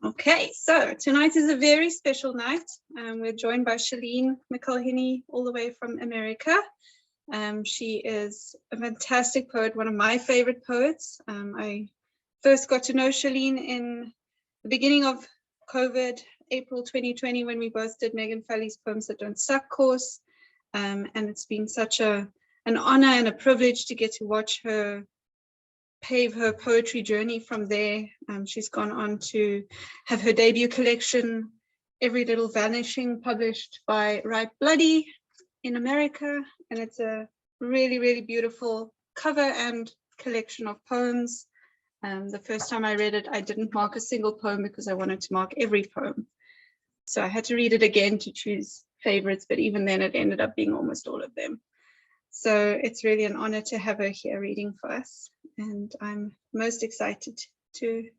Okay, so tonight is a very special night. We're joined by Sheleen McElhinney, all the way from America. She is a fantastic poet, one of my favorite poets. I first got to know Sheleen in the beginning of COVID, April 2020, when we both did Megan Falley's Poems That Don't Suck course. And it's been such an honor and a privilege to get to watch her pave her poetry journey from there. She's gone on to have her debut collection, Every Little Vanishing, published by Ripe Bloody in America. And it's a really, really beautiful cover and collection of poems. The first time I read it, I didn't mark a single poem because I wanted to mark every poem. So I had to read it again to choose favorites, but even then it ended up being almost all of them. So it's really an honor to have her here reading for us. And I'm most excited to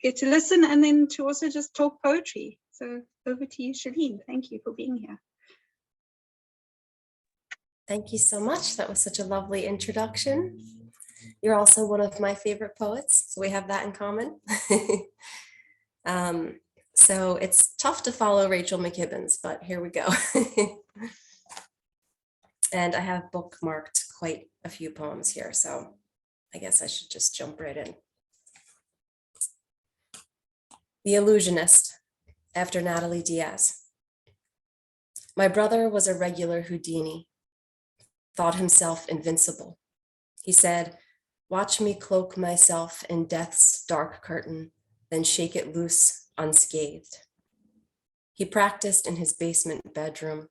get to listen and then to also just talk poetry. So over to you, Sheleen. Thank you for being here. Thank you so much. That was such a lovely introduction. You're also one of my favorite poets, so we have that in common. So it's tough to follow Rachel McKibbin's, but here we go. And I have bookmarked quite a few poems here, so I guess I should just jump right in. The Illusionist, after Natalie Diaz. My brother was a regular Houdini, thought himself invincible. He said, "Watch me cloak myself in death's dark curtain, then shake it loose unscathed." He practiced in his basement bedroom,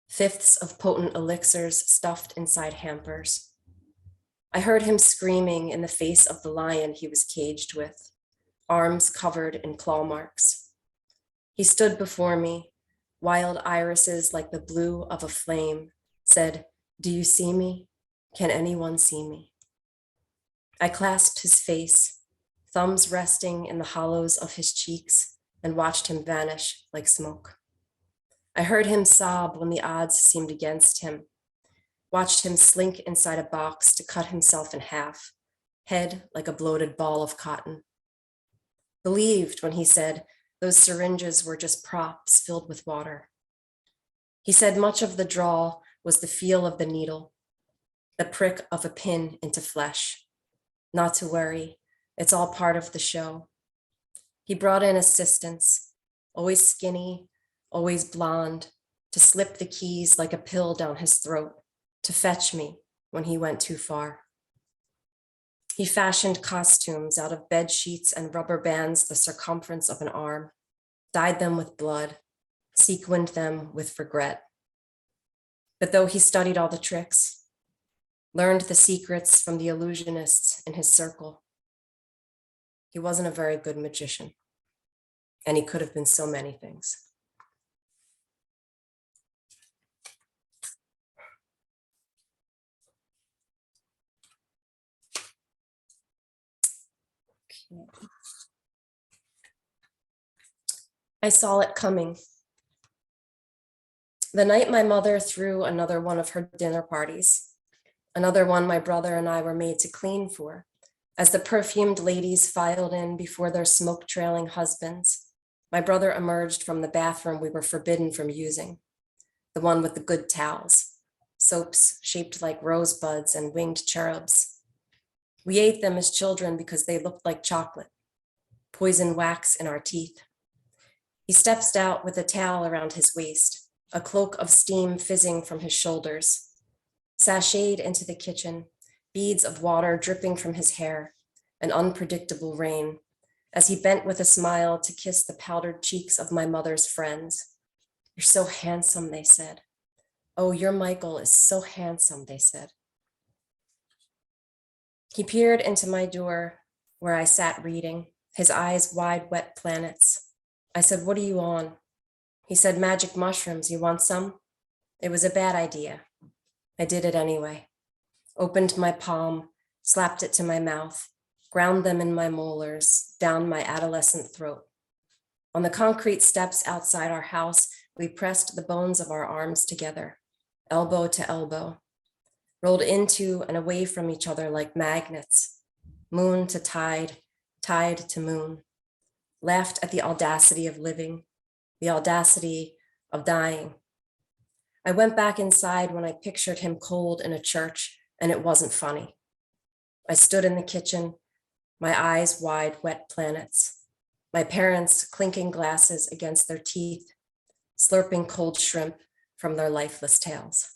fifths of potent elixirs stuffed inside hampers. I heard him screaming in the face of the lion he was caged with, arms covered in claw marks. He stood before me, wild irises like the blue of a flame, said, "Do you see me? Can anyone see me?" I clasped his face, thumbs resting in the hollows of his cheeks, and watched him vanish like smoke. I heard him sob when the odds seemed against him, watched him slink inside a box to cut himself in half, head like a bloated ball of cotton. Believed when he said those syringes were just props filled with water. He said much of the drawl was the feel of the needle, the prick of a pin into flesh. Not to worry, it's all part of the show. He brought in assistants, always skinny, always blonde, to slip the keys like a pill down his throat, to fetch me when he went too far. He fashioned costumes out of bed sheets and rubber bands the circumference of an arm, dyed them with blood, sequined them with regret. But though he studied all the tricks, learned the secrets from the illusionists in his circle, he wasn't a very good magician, and he could have been so many things. Okay. I saw it coming. The night my mother threw another one of her dinner parties, another one my brother and I were made to clean for, as the perfumed ladies filed in before their smoke-trailing husbands, my brother emerged from the bathroom we were forbidden from using, the one with the good towels, soaps shaped like rosebuds and winged cherubs. We ate them as children because they looked like chocolate, poison wax in our teeth. He steps out with a towel around his waist, a cloak of steam fizzing from his shoulders, sashayed into the kitchen, beads of water dripping from his hair, an unpredictable rain, as he bent with a smile to kiss the powdered cheeks of my mother's friends. "You're so handsome," they said. "Oh, your Michael is so handsome," they said. He peered into my door where I sat reading, his eyes wide, wet planets. I said, "What are you on?" He said, "Magic mushrooms, you want some?" It was a bad idea. I did it anyway. Opened my palm, slapped it to my mouth, ground them in my molars, down my adolescent throat. On the concrete steps outside our house, we pressed the bones of our arms together, elbow to elbow, rolled into and away from each other like magnets, moon to tide, tide to moon, laughed at the audacity of living, the audacity of dying. I went back inside when I pictured him cold in a church, and it wasn't funny. I stood in the kitchen, my eyes wide, wet planets, my parents clinking glasses against their teeth, slurping cold shrimp from their lifeless tails.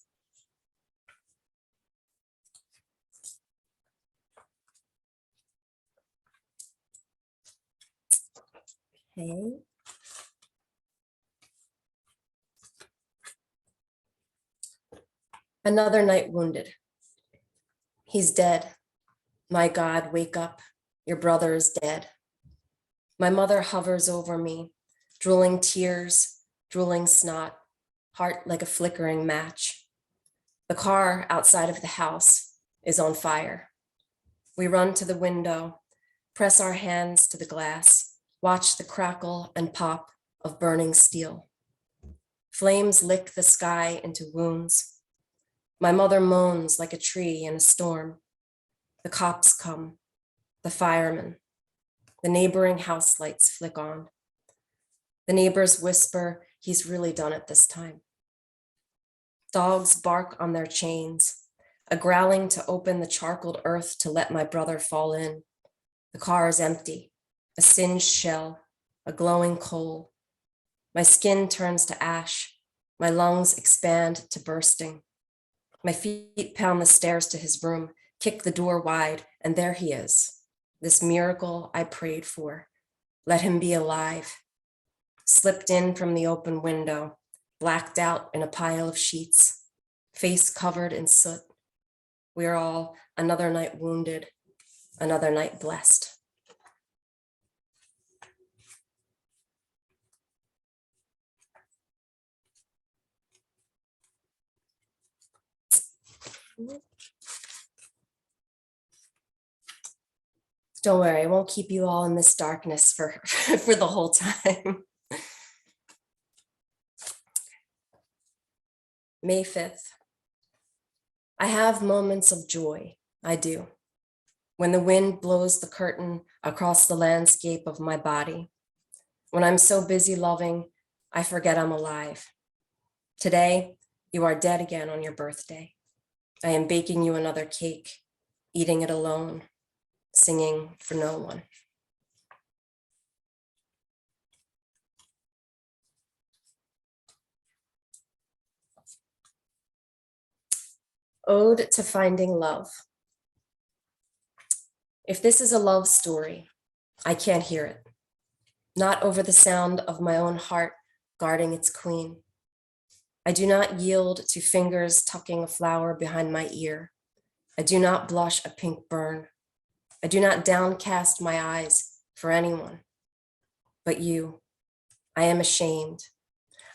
Okay. Another night wounded. He's dead. My God, wake up. Your brother is dead. My mother hovers over me, drooling tears, drooling snot, heart like a flickering match. The car outside of the house is on fire. We run to the window, press our hands to the glass, watch the crackle and pop of burning steel. Flames lick the sky into wounds. My mother moans like a tree in a storm. The cops come, the firemen. The neighboring house lights flick on. The neighbors whisper, he's really done it this time. Dogs bark on their chains, a growling to open the charcoaled earth to let my brother fall in. The car is empty, a singed shell, a glowing coal. My skin turns to ash, my lungs expand to bursting. My feet pound the stairs to his room, kick the door wide, and there he is. This miracle I prayed for. Let him be alive. Slipped in from the open window, blacked out in a pile of sheets, face covered in soot. We are all another night wounded, another night blessed. Don't worry, I won't keep you all in this darkness for, for the whole time. May 5th. I have moments of joy, I do. When the wind blows the curtain across the landscape of my body. When I'm so busy loving, I forget I'm alive. Today, you are dead again on your birthday. I am baking you another cake, eating it alone, singing for no one. Ode to Finding Love. If this is a love story, I can't hear it. Not over the sound of my own heart guarding its queen. I do not yield to fingers tucking a flower behind my ear. I do not blush a pink burn. I do not downcast my eyes for anyone but you. I am ashamed.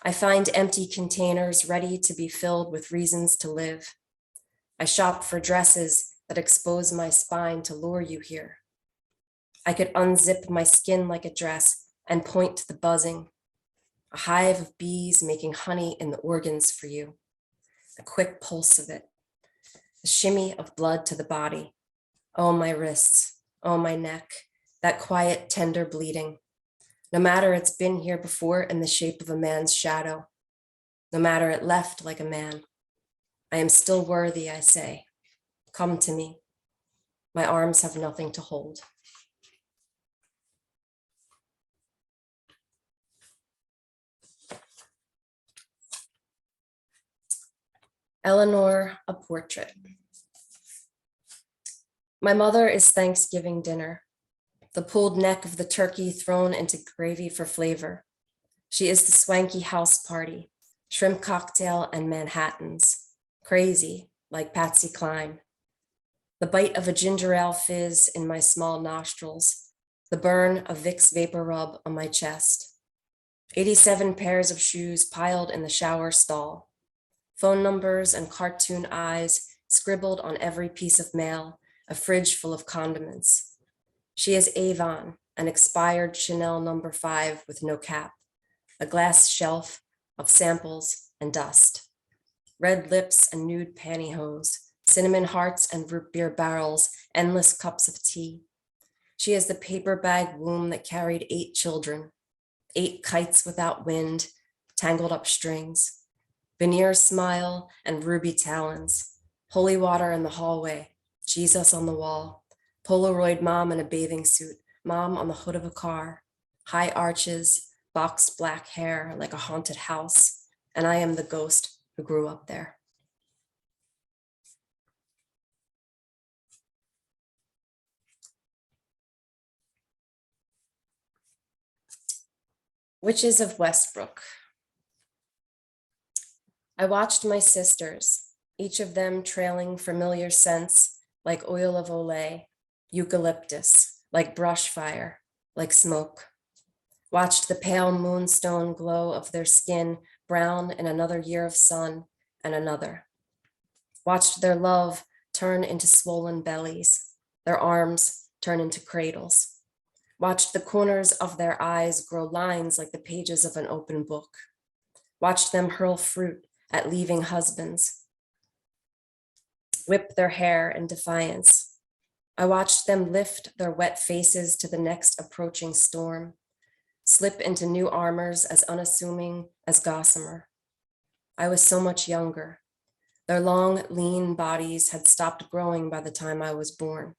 I find empty containers ready to be filled with reasons to live. I shop for dresses that expose my spine to lure you here. I could unzip my skin like a dress and point to the buzzing, a hive of bees making honey in the organs for you, the quick pulse of it, the shimmy of blood to the body. Oh, my wrists, oh, my neck, that quiet, tender bleeding. No matter it's been here before in the shape of a man's shadow, no matter it left like a man, I am still worthy, I say. Come to me. My arms have nothing to hold. Eleanor, a portrait. My mother is Thanksgiving dinner, the pulled neck of the turkey thrown into gravy for flavor. She is the swanky house party, shrimp cocktail and Manhattans, crazy like Patsy Cline. The bite of a ginger ale fizz in my small nostrils, the burn of Vicks Vapor Rub on my chest. 87 pairs of shoes piled in the shower stall. Phone numbers and cartoon eyes scribbled on every piece of mail, a fridge full of condiments. She is Avon, an expired Chanel No. 5 with no cap, a glass shelf of samples and dust, red lips and nude pantyhose, cinnamon hearts and root beer barrels, endless cups of tea. She is the paper bag womb that carried 8 children, 8 kites without wind, tangled up strings, veneer smile and ruby talons, holy water in the hallway, Jesus on the wall, Polaroid mom in a bathing suit, mom on the hood of a car, high arches, boxed black hair like a haunted house, and I am the ghost who grew up there. Witches of Westbrook. I watched my sisters, each of them trailing familiar scents like oil of Olay, eucalyptus, like brush fire, like smoke. Watched the pale moonstone glow of their skin brown in another year of sun and another. Watched their love turn into swollen bellies, their arms turn into cradles. Watched the corners of their eyes grow lines like the pages of an open book. Watched them hurl fruit at leaving husbands, whip their hair in defiance. I watched them lift their wet faces to the next approaching storm, slip into new armors as unassuming as gossamer. I was so much younger. Their long, lean bodies had stopped growing by the time I was born.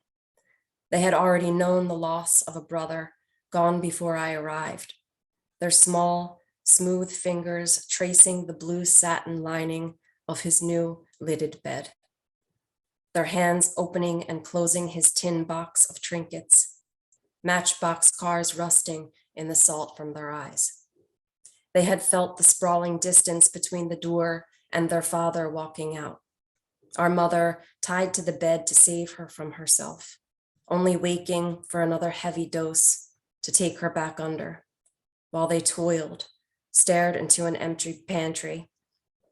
They had already known the loss of a brother, gone before I arrived. Their small, smooth fingers tracing the blue satin lining of his new lidded bed. Their hands opening and closing his tin box of trinkets, matchbox cars rusting in the salt from their eyes. They had felt the sprawling distance between the door and their father walking out. Our mother tied to the bed to save her from herself, only waking for another heavy dose to take her back under, while they toiled, stared into an empty pantry,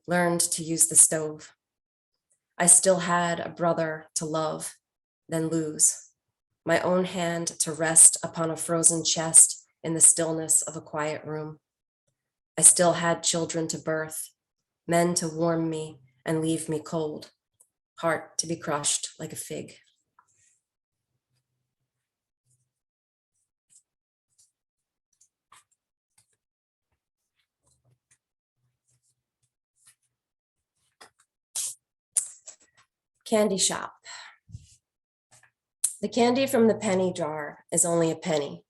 learned to use the stove. I still had a brother to love, then lose, my own hand to rest upon a frozen chest in the stillness of a quiet room. I still had children to birth, men to warm me and leave me cold, heart to be crushed like a fig. Candy shop. The candy from the penny jar is only a penny.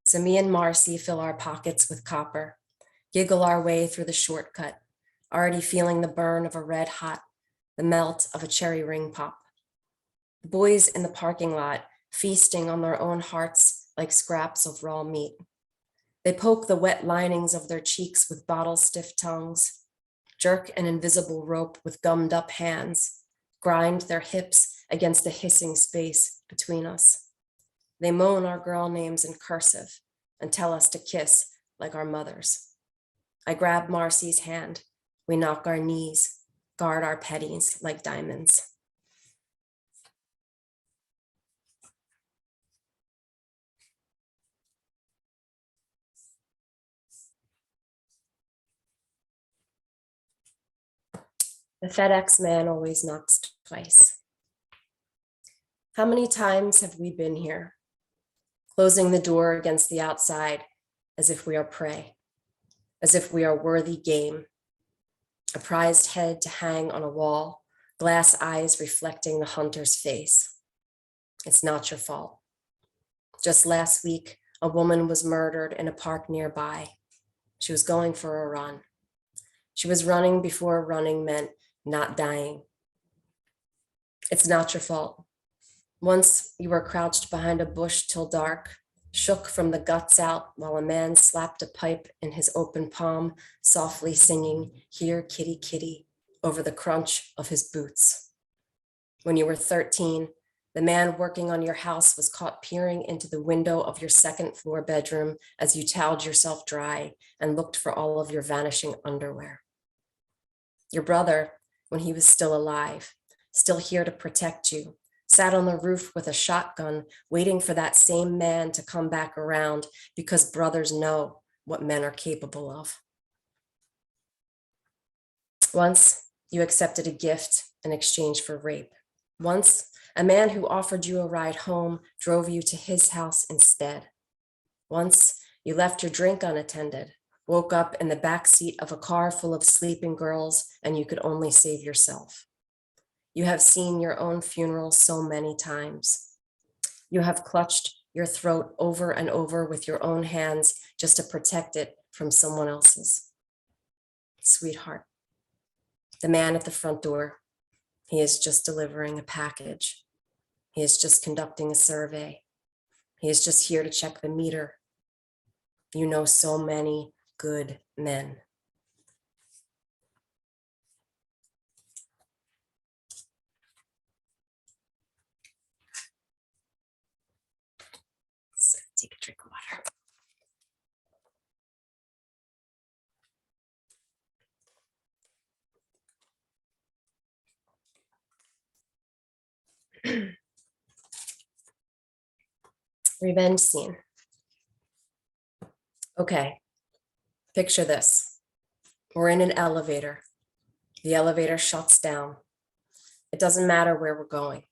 So me and Marcy fill our pockets with copper, giggle our way through the shortcut, already feeling the burn of a red hot, the melt of a cherry ring pop. The boys in the parking lot feasting on their own hearts like scraps of raw meat. They poke the wet linings of their cheeks with bottle-stiff tongues, jerk an invisible rope with gummed up hands, grind their hips against the hissing space between us. They moan our girl names in cursive and tell us to kiss like our mothers. I grab Marcy's hand. We knock our knees, guard our petties like diamonds. The FedEx man always knocks twice. How many times have we been here, closing the door against the outside as if we are prey, as if we are worthy game, a prized head to hang on a wall, glass eyes reflecting the hunter's face. It's not your fault. Just last week, a woman was murdered in a park nearby. She was going for a run. She was running before running meant not dying. It's not your fault. Once you were crouched behind a bush till dark, shook from the guts out while a man slapped a pipe in his open palm, softly singing, "Here, kitty, kitty," over the crunch of his boots. When you were 13, the man working on your house was caught peering into the window of your second floor bedroom as you toweled yourself dry and looked for all of your vanishing underwear. Your brother, when he was still alive, still here to protect you, sat on the roof with a shotgun, waiting for that same man to come back around because brothers know what men are capable of. Once, you accepted a gift in exchange for rape. Once, A man who offered you a ride home drove you to his house instead. Once you left your drink unattended, woke up in the back seat of a car full of sleeping girls, and you could only save yourself. You have seen your own funeral so many times. You have clutched your throat over and over with your own hands just to protect it from someone else's. Sweetheart, the man at the front door, he is just delivering a package. He is just conducting a survey. He is just here to check the meter. You know so many good men. So take a drink of water. Revenge scene. Okay, picture this. We're in an elevator. The elevator shuts down. It doesn't matter where we're going,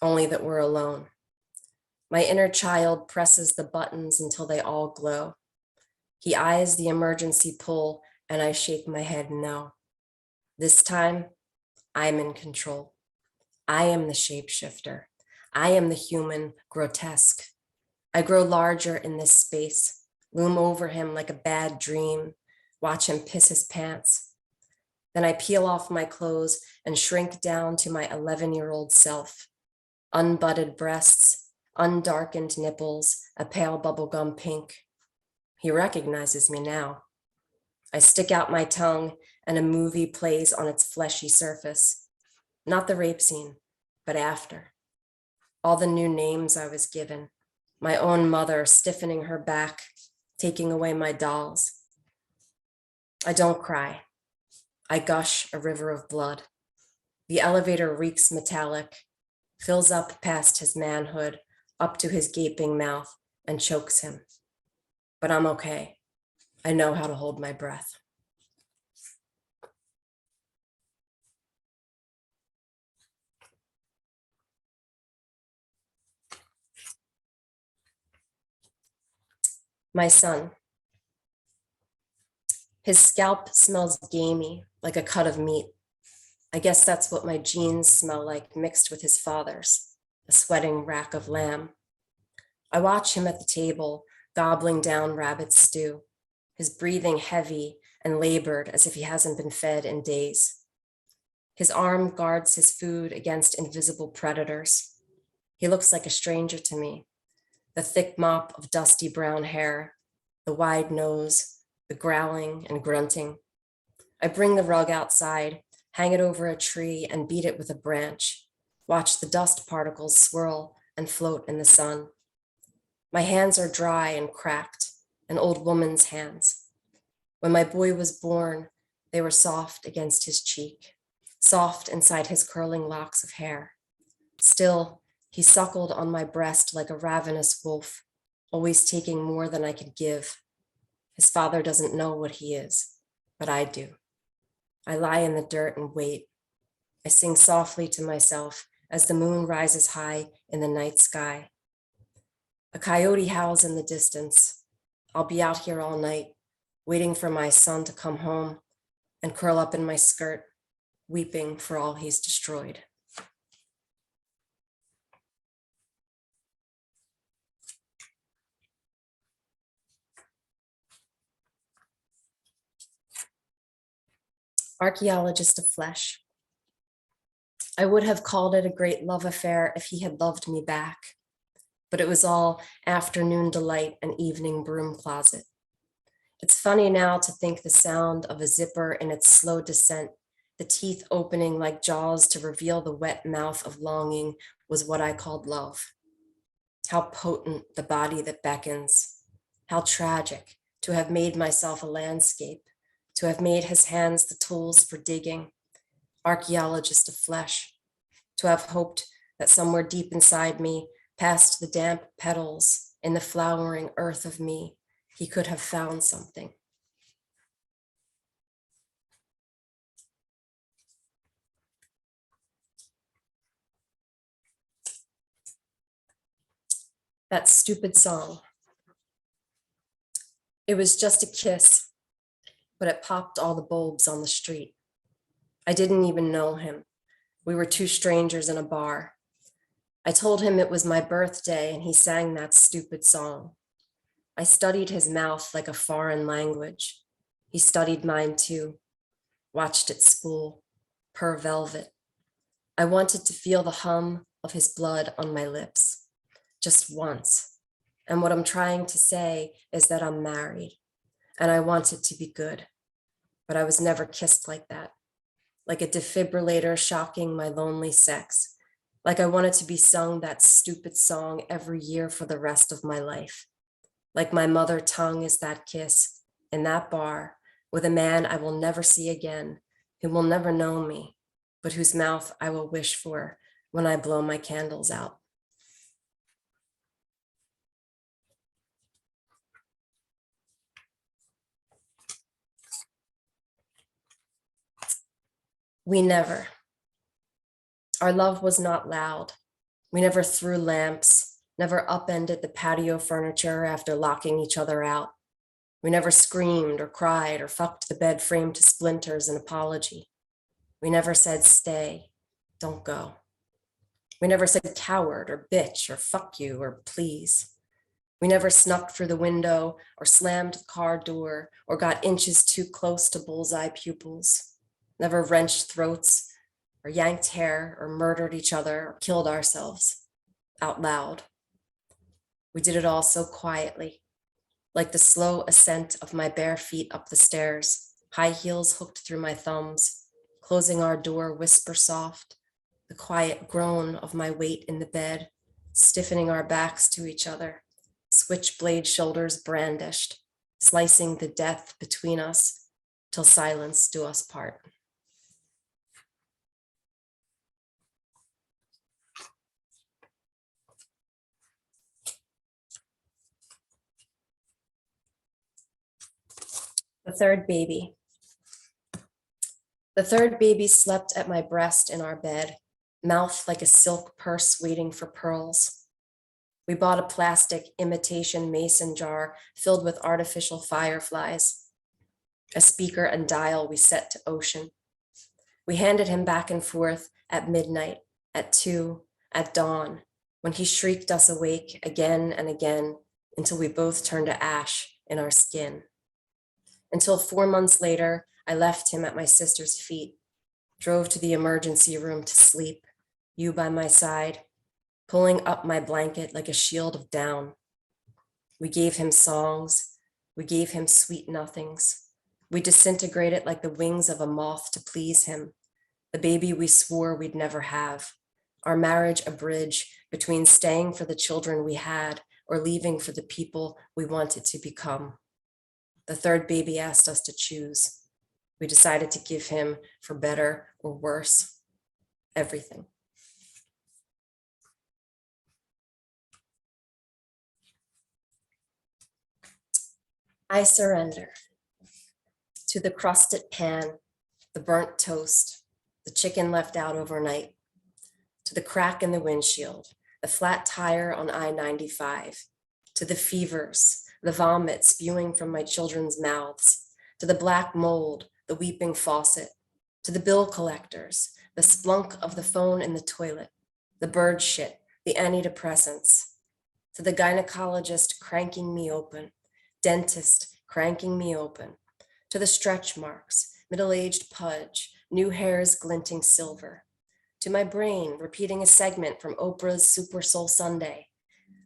only that we're alone. My inner child presses the buttons until they all glow. He eyes the emergency pull, and I shake my head no. This time, I'm in control. I am the shapeshifter. I am the human grotesque. I grow larger in this space, loom over him like a bad dream, watch him piss his pants. Then I peel off my clothes and shrink down to my 11-year-old self. Unbudded breasts, undarkened nipples, a pale bubblegum pink. He recognizes me now. I stick out my tongue and a movie plays on its fleshy surface. Not the rape scene, but after. All the new names I was given. My own mother stiffening her back, taking away my dolls. I don't cry. I gush a river of blood. The elevator reeks metallic, fills up past his manhood, up to his gaping mouth, and chokes him. But I'm okay. I know how to hold my breath. My son. His scalp smells gamey, like a cut of meat. I guess that's what my jeans smell like mixed with his father's, a sweating rack of lamb. I watch him at the table, gobbling down rabbit stew, his breathing heavy and labored as if he hasn't been fed in days. His arm guards his food against invisible predators. He looks like a stranger to me. The thick mop of dusty brown hair, the wide nose, the growling and grunting. I bring the rug outside, hang it over a tree and beat it with a branch. Watch the dust particles swirl and float in the sun. My hands are dry and cracked, an old woman's hands. When my boy was born, they were soft against his cheek, soft inside his curling locks of hair. Still, he suckled on my breast like a ravenous wolf, always taking more than I could give. His father doesn't know what he is, but I do. I lie in the dirt and wait. I sing softly to myself as the moon rises high in the night sky. A coyote howls in the distance. I'll be out here all night, waiting for my son to come home and curl up in my skirt, weeping for all he's destroyed. Archaeologist of flesh. I would have called it a great love affair if he had loved me back, but it was all afternoon delight and evening broom closet. It's funny now to think the sound of a zipper in its slow descent, the teeth opening like jaws to reveal the wet mouth of longing, was what I called love. How potent the body that beckons. How tragic to have made myself a landscape, to have made his hands the tools for digging. Archaeologist of flesh, to have hoped that somewhere deep inside me, past the damp petals in the flowering earth of me, he could have found something. That stupid song. It was just a kiss, but it popped all the bulbs on the street. I didn't even know him. We were two strangers in a bar. I told him it was my birthday and he sang that stupid song. I studied his mouth like a foreign language. He studied mine too, watched it spool, purr velvet. I wanted to feel the hum of his blood on my lips, just once. And what I'm trying to say is that I'm married and I want it to be good, but I was never kissed like that, like a defibrillator shocking my lonely sex, like I wanted to be sung that stupid song every year for the rest of my life, like my mother tongue is that kiss in that bar with a man I will never see again, who will never know me, but whose mouth I will wish for when I blow my candles out. We never. Our love was not loud. We never threw lamps, never upended the patio furniture after locking each other out. We never screamed or cried or fucked the bed frame to splinters in apology. We never said, stay, don't go. We never said coward or bitch or fuck you or please. We never snuck through the window or slammed the car door or got inches too close to bullseye pupils. Never wrenched throats or yanked hair or murdered each other or killed ourselves out loud. We did it all so quietly, like the slow ascent of my bare feet up the stairs, high heels hooked through my thumbs, closing our door whisper soft, the quiet groan of my weight in the bed, stiffening our backs to each other, switchblade shoulders brandished, slicing the death between us till silence do us part. The third baby. The third baby slept at my breast in our bed, mouth like a silk purse waiting for pearls. We bought a plastic imitation mason jar filled with artificial fireflies. A speaker and dial we set to ocean. We handed him back and forth at midnight, at 2, at dawn, when he shrieked us awake again and again until we both turned to ash in our skin. Until 4 months later, I left him at my sister's feet, drove to the emergency room to sleep, you by my side, pulling up my blanket like a shield of down. We gave him songs, we gave him sweet nothings. We disintegrated like the wings of a moth to please him, the baby we swore we'd never have, our marriage a bridge between staying for the children we had or leaving for the people we wanted to become. The third baby asked us to choose. We decided to give him, for better or worse, everything. I surrender to the crusted pan, the burnt toast, the chicken left out overnight, to the crack in the windshield, the flat tire on I-95, to the fevers, the vomit spewing from my children's mouths, to the black mold, the weeping faucet, to the bill collectors, the splunk of the phone in the toilet, the bird shit, the antidepressants, to the gynecologist cranking me open, dentist cranking me open, to the stretch marks, middle-aged pudge, new hairs glinting silver, to my brain repeating a segment from Oprah's Super Soul Sunday.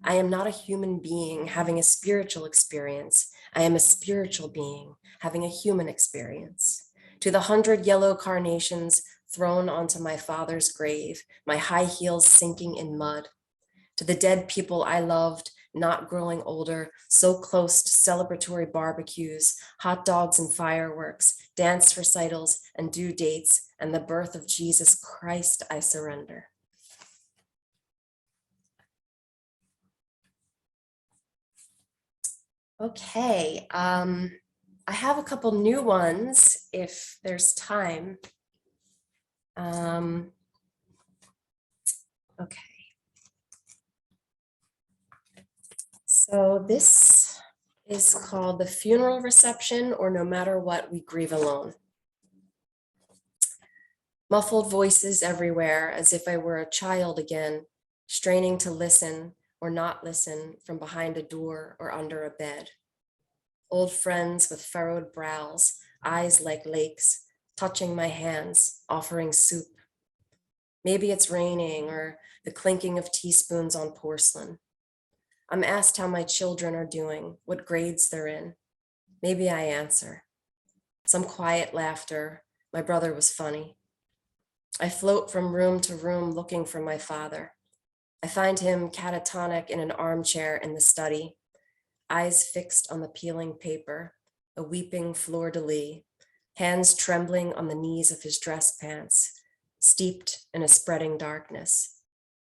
I am not a human being having a spiritual experience. I am a spiritual being having a human experience. To the 100 yellow carnations thrown onto my father's grave, my high heels sinking in mud. To the dead people I loved, not growing older, so close to celebratory barbecues, hot dogs and fireworks, dance recitals and due dates, and the birth of Jesus Christ, I surrender. Okay, I have a couple new ones if there's time. Okay. So this is called The Funeral Reception, or No Matter What, We Grieve Alone. Muffled voices everywhere, as if I were a child again, straining to listen or not listen from behind a door or under a bed. Old friends with furrowed brows, eyes like lakes, touching my hands, offering soup. Maybe it's raining or the clinking of teaspoons on porcelain. I'm asked how my children are doing, what grades they're in. Maybe I answer. Some quiet laughter. My brother was funny. I float from room to room looking for my father. I find him catatonic in an armchair in the study, eyes fixed on the peeling paper, a weeping fleur-de-lis, hands trembling on the knees of his dress pants, steeped in a spreading darkness.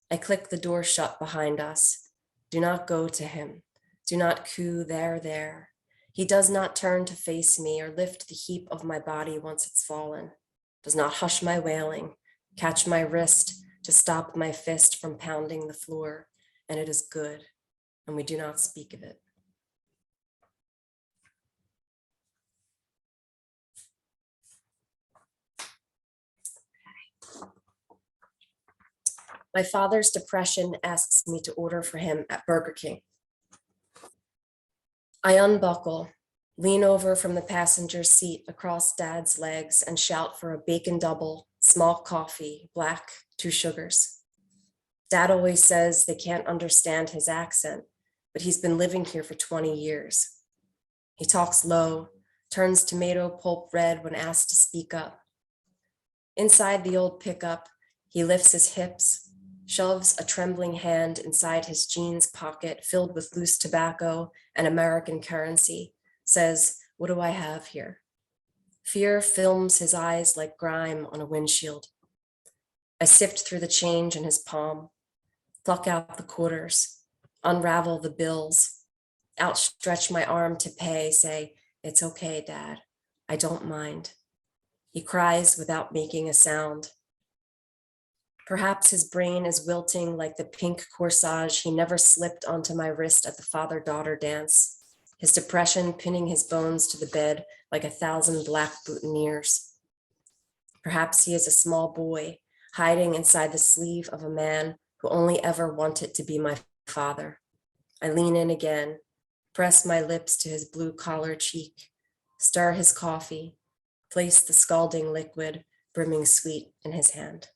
I click the door shut behind us. Do not go to him. Do not coo there. He does not turn to face me or lift the heap of my body once it's fallen, does not hush my wailing, catch my wrist to stop my fist from pounding the floor, and it is good, and we do not speak of it. My father's depression asks me to order for him at Burger King. I unbuckle, lean over from the passenger seat across Dad's legs and shout for a bacon double, small coffee, black, 2 sugars. Dad always says they can't understand his accent, but he's been living here for 20 years. He talks low, turns tomato pulp red when asked to speak up. Inside the old pickup, he lifts his hips, shoves a trembling hand inside his jeans pocket filled with loose tobacco and American currency, says, "What do I have here?" Fear films his eyes like grime on a windshield. I sift through the change in his palm, pluck out the quarters, unravel the bills, outstretch my arm to pay, say, "It's okay, Dad, I don't mind." He cries without making a sound. Perhaps his brain is wilting like the pink corsage he never slipped onto my wrist at the father-daughter dance, his depression pinning his bones to the bed like 1,000 black boutonnieres. Perhaps he is a small boy hiding inside the sleeve of a man who only ever wanted to be my father. I lean in again, press my lips to his blue collar cheek, stir his coffee, place the scalding liquid, brimming sweet, in his hand.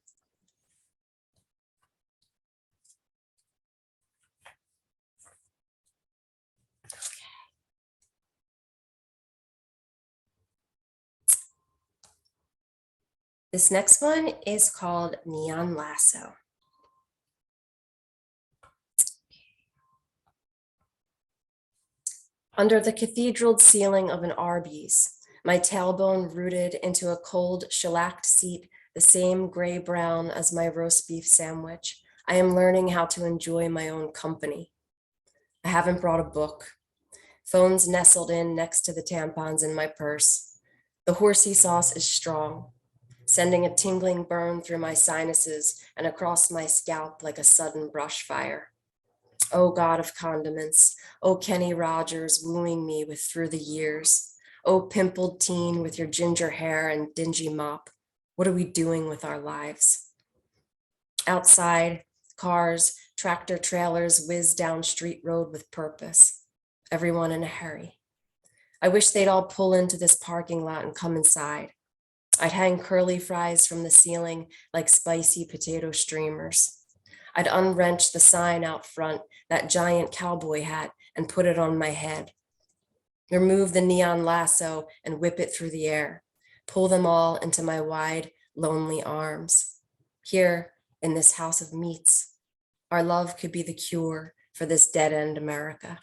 This next one is called Neon Lasso. Under the cathedraled ceiling of an Arby's, my tailbone rooted into a cold, shellacked seat, the same gray-brown as my roast beef sandwich, I am learning how to enjoy my own company. I haven't brought a book. Phone's nestled in next to the tampons in my purse. The horsey sauce is strong, sending a tingling burn through my sinuses and across my scalp like a sudden brush fire. Oh God of condiments, oh Kenny Rogers wooing me with Through the Years. Oh pimpled teen with your ginger hair and dingy mop, what are we doing with our lives? Outside, cars, tractor trailers whiz down street road with purpose, everyone in a hurry. I wish they'd all pull into this parking lot and come inside. I'd hang curly fries from the ceiling like spicy potato streamers. I'd unwrench the sign out front, that giant cowboy hat, and put it on my head. Remove the neon lasso and whip it through the air. Pull them all into my wide, lonely arms. Here, in this house of meats, our love could be the cure for this dead-end America.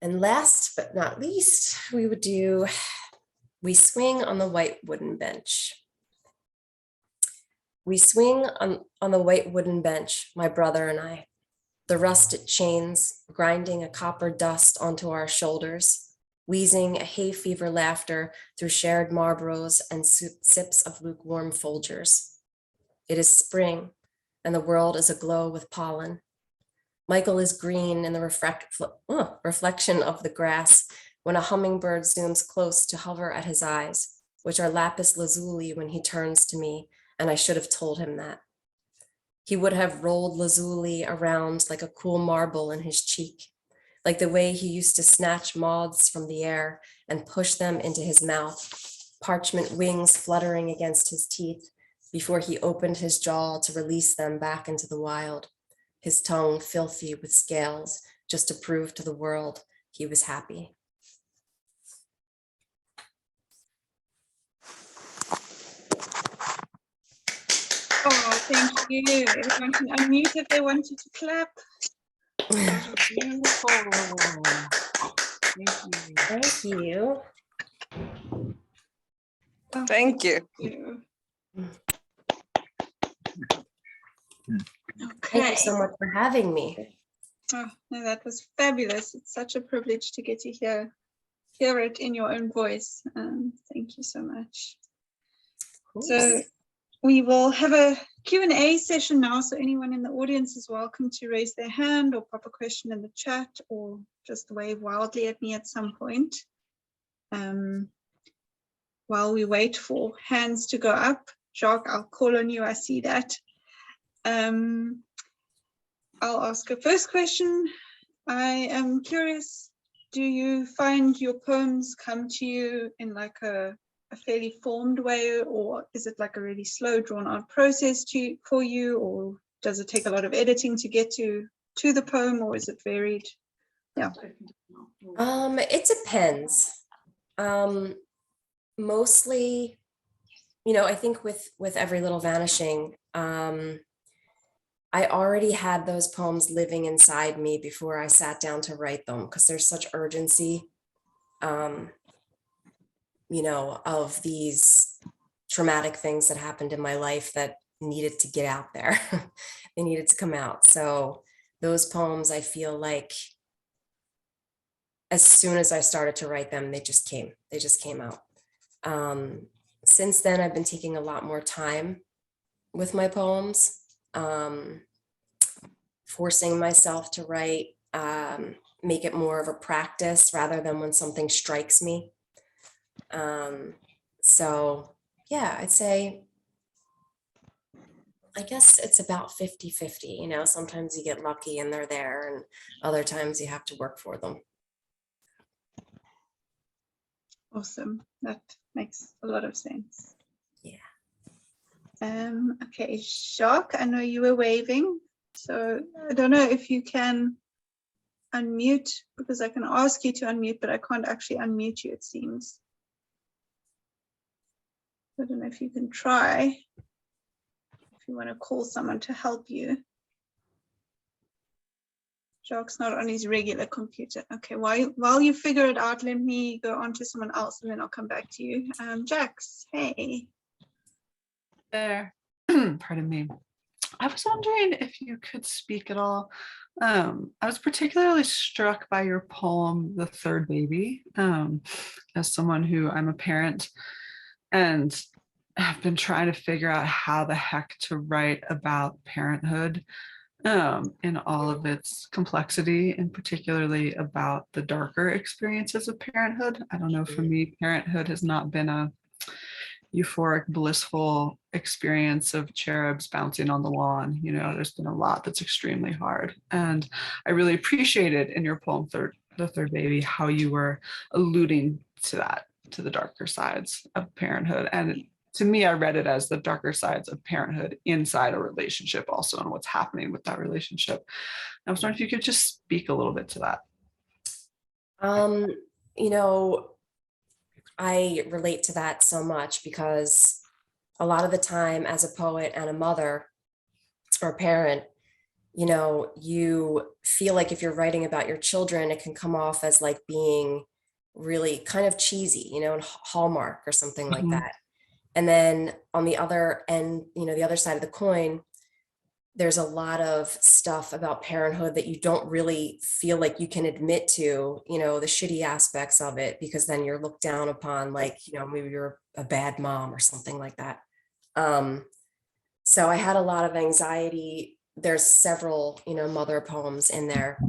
And last but not least, we would do We Swing on the White Wooden Bench. We swing on the white wooden bench, my brother and I, the rusted chains grinding a copper dust onto our shoulders, wheezing a hay fever laughter through shared Marlboros and sips of lukewarm Folgers. It is spring, and the world is aglow with pollen. Michael is green in the reflection of the grass when a hummingbird zooms close to hover at his eyes, which are lapis lazuli when he turns to me, and I should have told him that. He would have rolled lazuli around like a cool marble in his cheek, like the way he used to snatch moths from the air and push them into his mouth, parchment wings fluttering against his teeth before he opened his jaw to release them back into the wild, his tongue filthy with scales, just to prove to the world he was happy. Oh, thank you. Everyone can unmute if they wanted to clap. That was beautiful. Thank you. Thank you. Oh, Thank you. you. Thank Okay. you so much for having me. Oh, no, that was fabulous. It's such a privilege to get to hear it in your own voice. Thank you so much. So we will have a Q&A session now. So anyone in the audience is welcome to raise their hand or pop a question in the chat or just wave wildly at me at some point. While we wait for hands to go up, Jacques, I'll call on you. I see that. I'll ask a first question. I am curious, do you find your poems come to you in like a fairly formed way, or is it like a really slow drawn out process for you, or does it take a lot of editing to get to the poem, or is it varied? Yeah. It depends. Mostly, I think with Every Little Vanishing, I already had those poems living inside me before I sat down to write them, because there's such urgency, of these traumatic things that happened in my life that needed to get out there. They needed to come out. So those poems, I feel like as soon as I started to write them, they just came out. Since then, I've been taking a lot more time with my poems, forcing myself to write, make it more of a practice rather than when something strikes me. So yeah, I'd say, I guess it's about 50-50, sometimes you get lucky and they're there, and other times you have to work for them. Awesome. That makes a lot of sense. Yeah. Okay, Jacques, I know you were waving, so I don't know if you can unmute, because I can ask you to unmute, but I can't actually unmute you, it seems. I don't know if you can try, if you want to call someone to help you. Jacques not on his regular computer. Okay, while you figure it out, let me go on to someone else and then I'll come back to you. Jax, hey. There. Pardon me. I was wondering if you could speak at all. I was particularly struck by your poem, The Third Baby, as someone who I'm a parent and have been trying to figure out how the heck to write about parenthood in all of its complexity, and particularly about the darker experiences of parenthood. I don't know, for me, parenthood has not been a euphoric, blissful experience of cherubs bouncing on the lawn. There's been a lot that's extremely hard. And I really appreciated in your poem, The Third Baby, how you were alluding to that, to the darker sides of parenthood. And to me, I read it as the darker sides of parenthood inside a relationship also, and what's happening with that relationship. I was wondering if you could just speak a little bit to that. I relate to that so much because a lot of the time as a poet and a mother or a parent, you feel like if you're writing about your children, it can come off as like being really kind of cheesy, and Hallmark or something like that. And then on the other end, the other side of the coin, there's a lot of stuff about parenthood that you don't really feel like you can admit to, the shitty aspects of it, because then you're looked down upon, like, maybe you're a bad mom or something like that. So I had a lot of anxiety. There's several, mother poems in there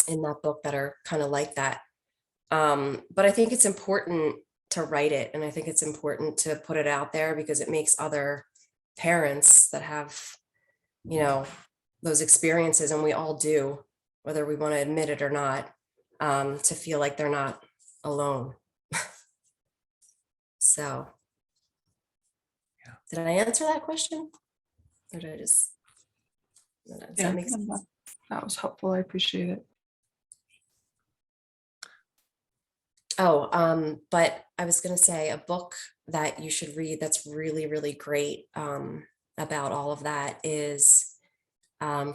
in that book that are kind of like that. But I think it's important to write it, and I think it's important to put it out there because it makes other parents that have, those experiences, and we all do, whether we want to admit it or not, to feel like they're not alone. So, did I answer that question? Or did I just, does that make sense? That was helpful. I appreciate it. Oh, but I was going to say a book that you should read that's really, really great about all of that is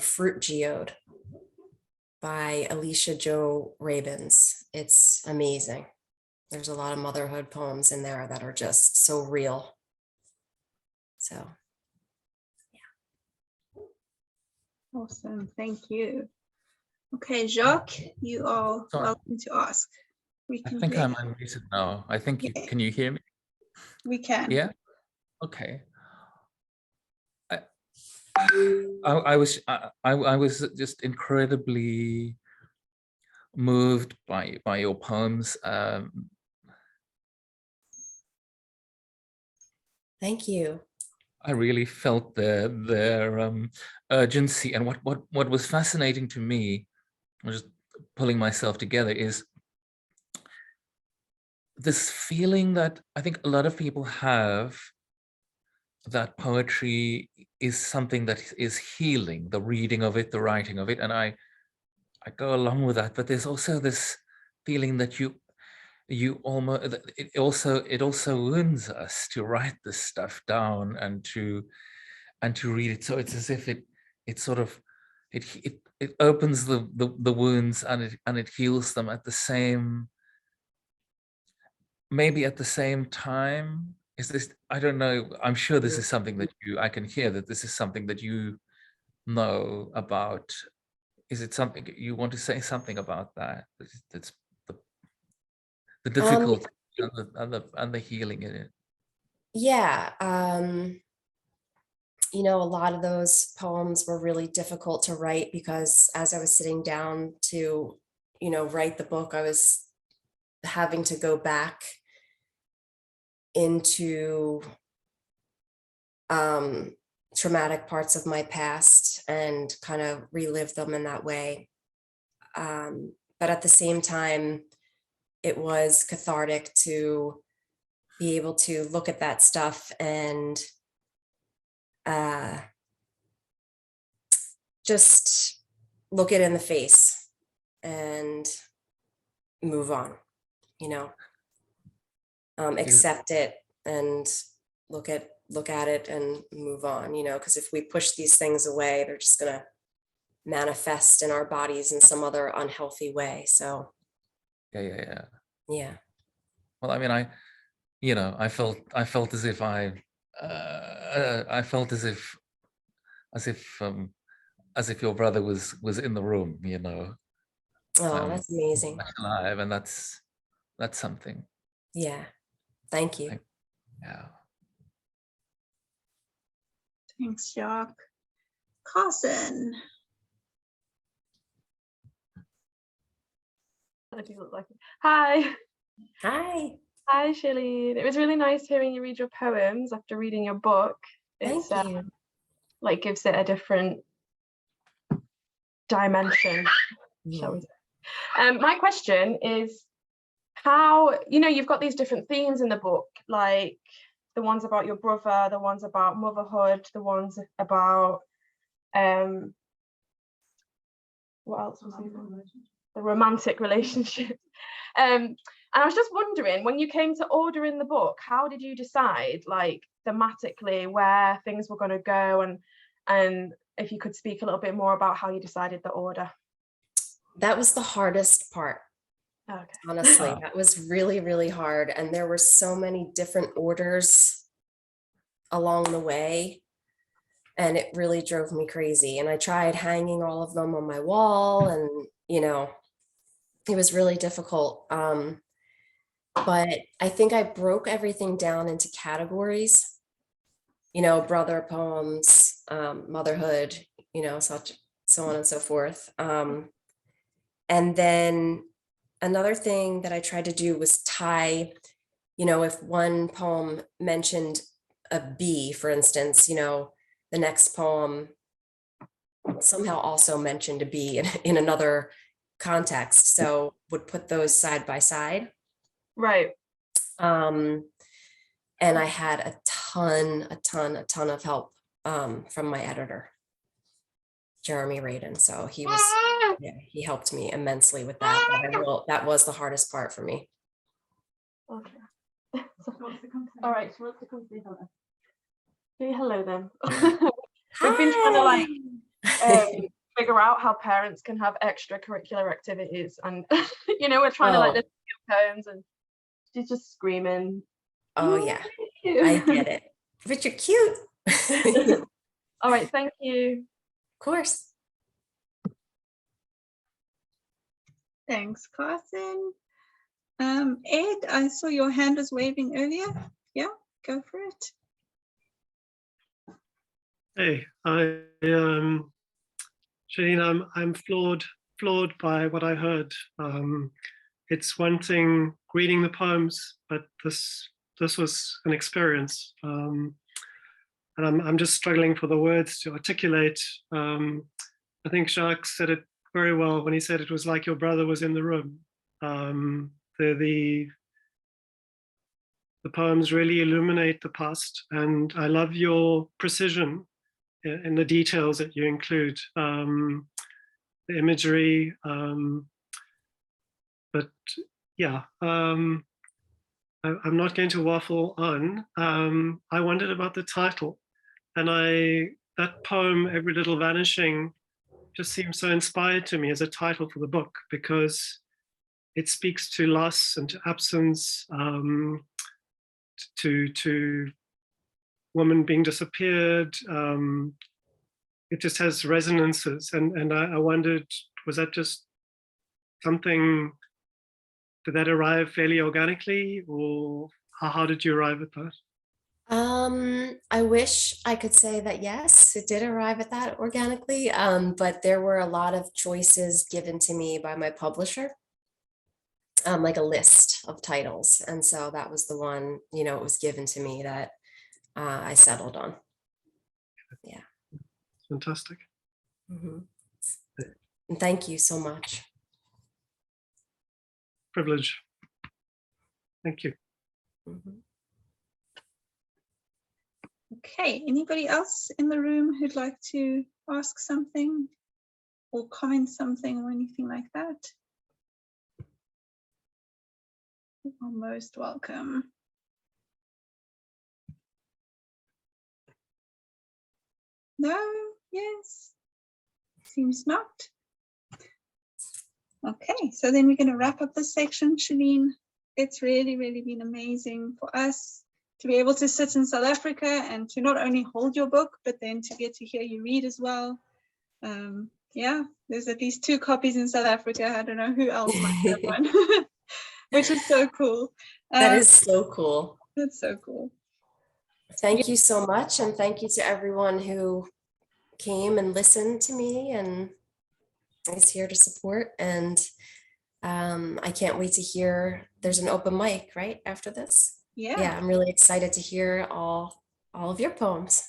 Fruit Geode by Alicia Jo Rabins. It's amazing. There's a lot of motherhood poems in there that are just so real. So, yeah. Awesome. Thank you. Okay, Jacques, you are welcome to ask. I think I'm unmuted now. I think you can you hear me? We can. Yeah. Okay. I was just incredibly moved by your poems. Thank you. I really felt their urgency, and what was fascinating to me, I'm just pulling myself together, is this feeling that I think a lot of people have, that poetry is something that is healing, the reading of it, the writing of it, and I go along with that. But there's also this feeling that you almost, it also wounds us to write this stuff down and to read it. So it's as if it sort of it opens the wounds and it heals them at the same, maybe at the same time. Is this, I don't know, I'm sure this is something that I can hear that this is something that you know about. Is it something you want to say something about that? That's the difficulty and the healing in it. Yeah. A lot of those poems were really difficult to write because as I was sitting down to, write the book, I was having to go back into traumatic parts of my past and kind of relive them in that way. But at the same time, it was cathartic to be able to look at that stuff and just look it in the face and move on, accept it and look at it and move on, because if we push these things away, they're just going to manifest in our bodies in some other unhealthy way. So yeah. Well, I mean, I felt as if I felt as if your brother was in the room, Oh, that's amazing. Alive, and that's something. Yeah. Thank you. Yeah. Thanks, Jacques. Carson. I do look like it. Hi. Hi. Hi, Sheleen. It was really nice hearing you read your poems after reading your book. It's Thank you. gives it a different dimension, shall we say. My question is how, you've got these different themes in the book, like the ones about your brother, the ones about motherhood, the ones about what else was there? The romantic relationship. And I was just wondering, when you came to ordering the book, how did you decide, like, thematically where things were going to go, and if you could speak a little bit more about how you decided the order? That was the hardest part. Okay. Honestly, that was really, really hard. And there were so many different orders along the way. And it really drove me crazy. And I tried hanging all of them on my wall, and, it was really difficult. But I think I broke everything down into categories. brother poems, motherhood, so on and so forth. And then another thing that I tried to do was tie, if one poem mentioned a bee, for instance, the next poem somehow also mentioned a bee in another context. So would put those side by side. Right. And I had a ton of help from my editor, Jeremy Radin. So he helped me immensely with that. That was the hardest part for me. Okay. All right, she wants to come say hello. Say hello then. We've been trying to figure out how parents can have extracurricular activities, and we're trying to listen to poems, and she's just screaming. Oh yeah, I get it. But you're cute. All right, thank you. Of course. Thanks, Carson. Ed, I saw your hand was waving earlier. Yeah, go for it. Hey, Sheleen, I'm floored by what I heard. It's one thing reading the poems, but this was an experience, and I'm just struggling for the words to articulate. I think Jacques said it very well when he said it was like your brother was in the room. The poems really illuminate the past, and I love your precision in the details that you include, the imagery. But yeah, I'm not going to waffle on. I wondered about the title, and that poem, Every Little Vanishing, just seems so inspired to me as a title for the book, because it speaks to loss and to absence, to woman being disappeared. It just has resonances, and I wondered, was that just something, did that arrive fairly organically, or how did you arrive at that? I wish I could say that yes, it did arrive at that organically, but there were a lot of choices given to me by my publisher, like a list of titles, and so that was the one, it was given to me that I settled on. Yeah. Fantastic. Mm-hmm. And thank you so much. Privilege. Thank you. Mm-hmm. Okay, anybody else in the room who'd like to ask something or comment something or anything like that? You are most welcome. No, yes, seems not. Okay, so then we're going to wrap up this section. Sheleen, it's really been amazing for us to be able to sit in South Africa and to not only hold your book, but then to get to hear you read as well. Yeah, there's at least 2 copies in South Africa. I don't know who else might have one, which is so cool. That is so cool. That's so cool. Thank you so much. And thank you to everyone who came and listened to me and is here to support. And I can't wait to hear, there's an open mic, right, after this? Yeah. Yeah, I'm really excited to hear all of your poems.